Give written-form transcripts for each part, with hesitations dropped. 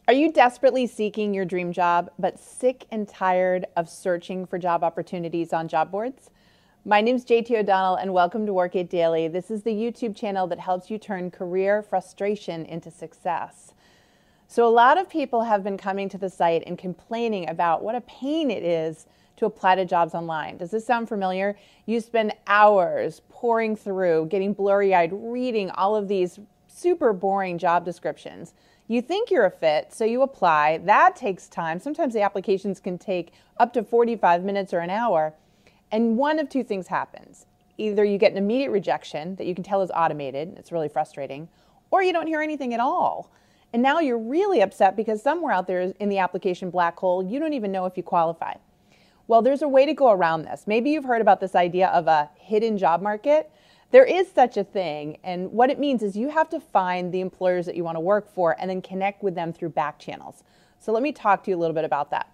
Are you desperately seeking your dream job, but sick and tired of searching for job opportunities on job boards? My name's JT O'Donnell, and welcome to Work It Daily. This is the YouTube channel that helps you turn career frustration into success. So a lot of people have been coming to the site and complaining about what a pain it is to apply to jobs online. Does this sound familiar? You spend hours pouring through, getting blurry-eyed, reading all of these super boring job descriptions. You think you're a fit, so you apply. That takes time. Sometimes the applications can take up to 45 minutes or an hour. And one of two things happens. Either you get an immediate rejection that you can tell is automated, it's really frustrating, or you don't hear anything at all. And now you're really upset because somewhere out there in the application black hole, you don't even know if you qualify. Well, there's a way to go around this. Maybe you've heard about this idea of a hidden job market. There is such a thing, and what it means is you have to find the employers that you want to work for and then connect with them through back channels. So let me talk to you a little bit about that.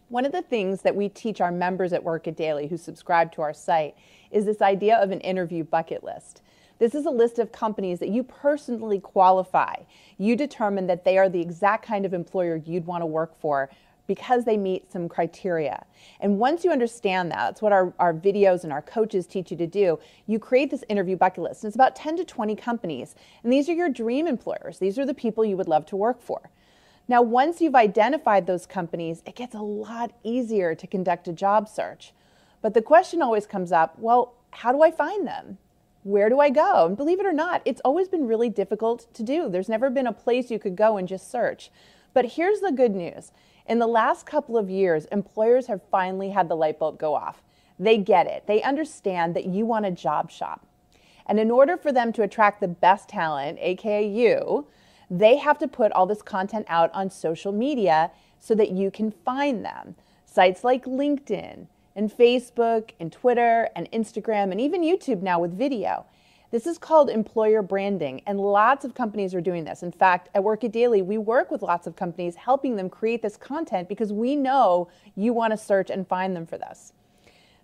One of the things that we teach our members at Work It Daily who subscribe to our site is this idea of an interview bucket list. This is a list of companies that you personally qualify. You determine that they are the exact kind of employer you'd want to work for because they meet some criteria. And once you understand that, that's what our videos and our coaches teach you to do, you create this interview bucket list. And it's about 10 to 20 companies. And these are your dream employers. These are the people you would love to work for. Now, once you've identified those companies, it gets a lot easier to conduct a job search. But the question always comes up, well, how do I find them? Where do I go? And believe it or not, it's always been really difficult to do. There's never been a place you could go and just search. But here's the good news. In the last couple of years, employers have finally had the light bulb go off. They get it. They understand that you want a job shop. And in order for them to attract the best talent, aka you, they have to put all this content out on social media so that you can find them. Sites like LinkedIn and Facebook and Twitter and Instagram and even YouTube now with video. This is called employer branding, and lots of companies are doing this. In fact, at Work It Daily, we work with lots of companies helping them create this content because we know you want to search and find them for this.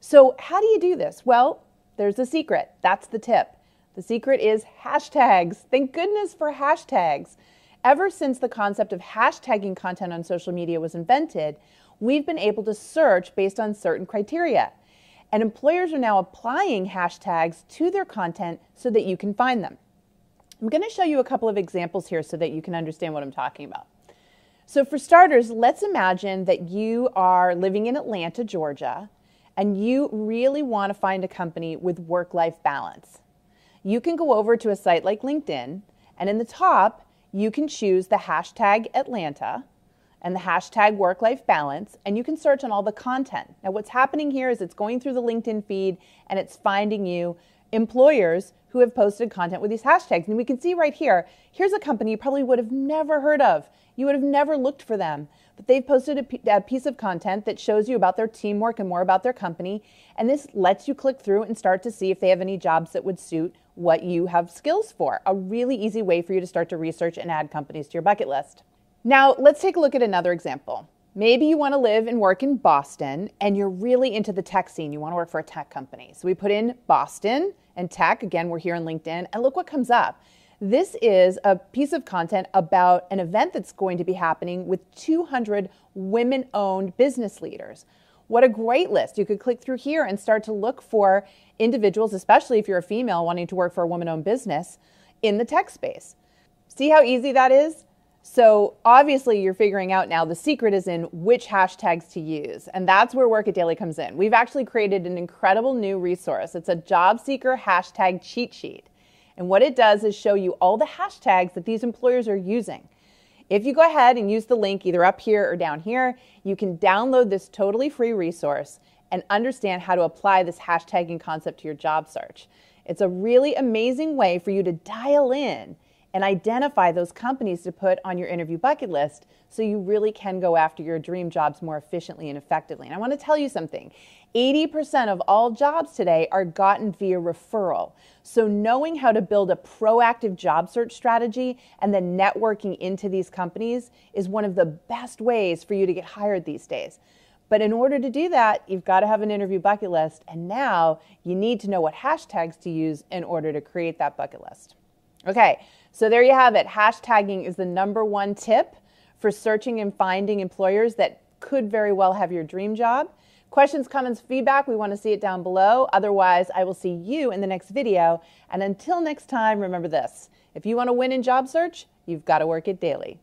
So how do you do this? Well, there's a secret. That's the tip. The secret is hashtags. Thank goodness for hashtags. Ever since the concept of hashtagging content on social media was invented, we've been able to search based on certain criteria. And employers are now applying hashtags to their content so that you can find them. I'm going to show you a couple of examples here so that you can understand what I'm talking about. So for starters, let's imagine that you are living in Atlanta, Georgia, and you really want to find a company with work-life balance. You can go over to a site like LinkedIn, and in the top, you can choose the hashtag Atlanta and the hashtag work-life balance, and you can search on all the content. Now, what's happening here is it's going through the LinkedIn feed, and it's finding you employers who have posted content with these hashtags. And we can see right here, here's a company you probably would have never heard of. You would have never looked for them, but they've posted a piece of content that shows you about their teamwork and more about their company, and this lets you click through and start to see if they have any jobs that would suit what you have skills for. A really easy way for you to start to research and add companies to your bucket list. Now, let's take a look at another example. Maybe you want to live and work in Boston and you're really into the tech scene. You want to work for a tech company. So we put in Boston and tech. Again, we're here on LinkedIn, and look what comes up. This is a piece of content about an event that's going to be happening with 200 women-owned business leaders. What a great list. You could click through here and start to look for individuals, especially if you're a female wanting to work for a woman-owned business in the tech space. See how easy that is? So obviously you're figuring out now the secret is in which hashtags to use. And that's where Work It Daily comes in. We've actually created an incredible new resource. It's a job seeker hashtag cheat sheet. And what it does is show you all the hashtags that these employers are using. If you go ahead and use the link either up here or down here, you can download this totally free resource and understand how to apply this hashtagging concept to your job search. It's a really amazing way for you to dial in and identify those companies to put on your interview bucket list so you really can go after your dream jobs more efficiently and effectively. And I want to tell you something. 80% of all jobs today are gotten via referral. So knowing how to build a proactive job search strategy and then networking into these companies is one of the best ways for you to get hired these days. But in order to do that, you've got to have an interview bucket list. And now you need to know what hashtags to use in order to create that bucket list. Okay, so there you have it. Hashtagging is the #1 tip for searching and finding employers that could very well have your dream job. Questions, comments, feedback, we want to see it down below. Otherwise, I will see you in the next video. And until next time, remember this: if you want to win in job search, you've got to work it daily.